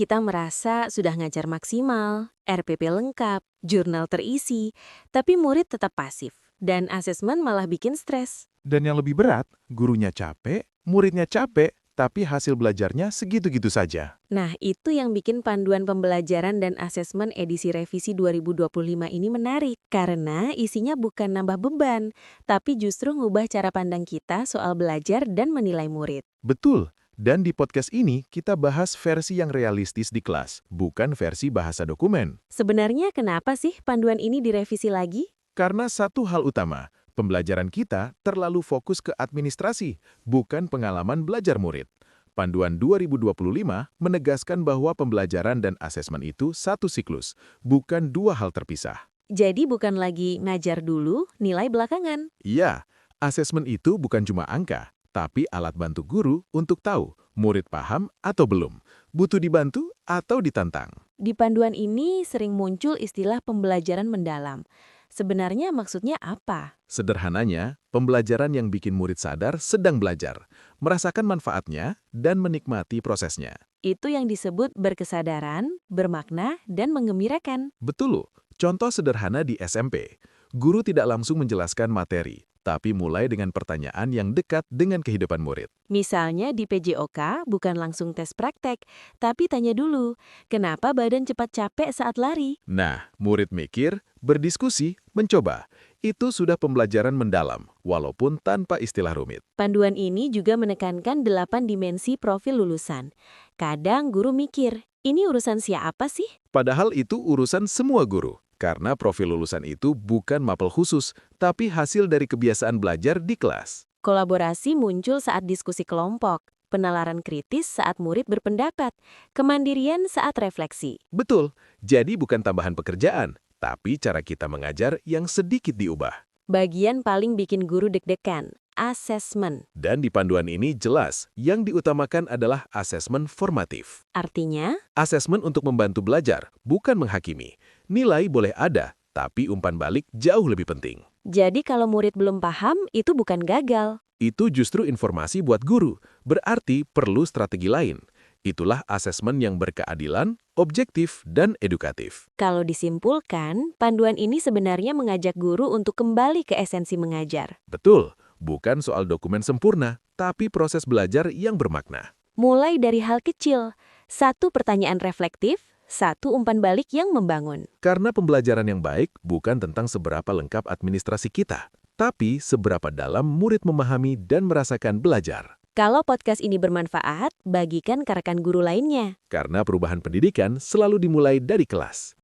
Kita merasa sudah ngajar maksimal, RPP lengkap, jurnal terisi, tapi murid tetap pasif, dan asesmen malah bikin stres. Dan yang lebih berat, gurunya capek, muridnya capek, tapi hasil belajarnya segitu-gitu saja. Nah, itu yang bikin panduan pembelajaran dan asesmen edisi revisi 2025 ini menarik, karena isinya bukan nambah beban, tapi justru ngubah cara pandang kita soal belajar dan menilai murid. Betul, dan di podcast ini kita bahas versi yang realistis di kelas, bukan versi bahasa dokumen. Sebenarnya kenapa sih panduan ini direvisi lagi? Karena satu hal utama, pembelajaran kita terlalu fokus ke administrasi, bukan pengalaman belajar murid. Panduan 2025 menegaskan bahwa pembelajaran dan asesmen itu satu siklus, bukan dua hal terpisah. Jadi bukan lagi ngajar dulu, nilai belakangan. Iya, asesmen itu bukan cuma angka, tapi alat bantu guru untuk tahu murid paham atau belum, butuh dibantu atau ditantang. Di panduan ini sering muncul istilah pembelajaran mendalam. Sebenarnya maksudnya apa? Sederhananya, pembelajaran yang bikin murid sadar sedang belajar, merasakan manfaatnya, dan menikmati prosesnya. Itu yang disebut berkesadaran, bermakna, dan menggembirakan. Betul, contoh sederhana di SMP. Guru tidak langsung menjelaskan materi, tapi mulai dengan pertanyaan yang dekat dengan kehidupan murid. Misalnya di PJOK bukan langsung tes praktek, tapi tanya dulu, kenapa badan cepat capek saat lari? Nah, murid mikir, berdiskusi, mencoba. Itu sudah pembelajaran mendalam, walaupun tanpa istilah rumit. Panduan ini juga menekankan 8 dimensi profil lulusan. Kadang guru mikir, ini urusan siapa sih? Padahal itu urusan semua guru, karena profil lulusan itu bukan mapel khusus, tapi hasil dari kebiasaan belajar di kelas. Kolaborasi muncul saat diskusi kelompok, penalaran kritis saat murid berpendapat, kemandirian saat refleksi. Betul, jadi bukan tambahan pekerjaan, tapi cara kita mengajar yang sedikit diubah. Bagian paling bikin guru deg-degan, asesmen. Dan di panduan ini jelas, yang diutamakan adalah asesmen formatif. Artinya, Asesmen untuk membantu belajar, bukan menghakimi. Nilai boleh ada, tapi umpan balik jauh lebih penting. jadi kalau murid belum paham, itu bukan gagal. Itu justru informasi buat guru, berarti perlu strategi lain. Itulah asesmen yang berkeadilan, objektif, dan edukatif. Kalau disimpulkan, panduan ini sebenarnya mengajak guru untuk kembali ke esensi mengajar. Betul, bukan soal dokumen sempurna, tapi proses belajar yang bermakna. Mulai dari hal kecil, satu pertanyaan reflektif, satu umpan balik yang membangun. Karena pembelajaran yang baik bukan tentang seberapa lengkap administrasi kita, tapi seberapa dalam murid memahami dan merasakan belajar. Kalau podcast ini bermanfaat, bagikan ke rekan guru lainnya. Karena perubahan pendidikan selalu dimulai dari kelas.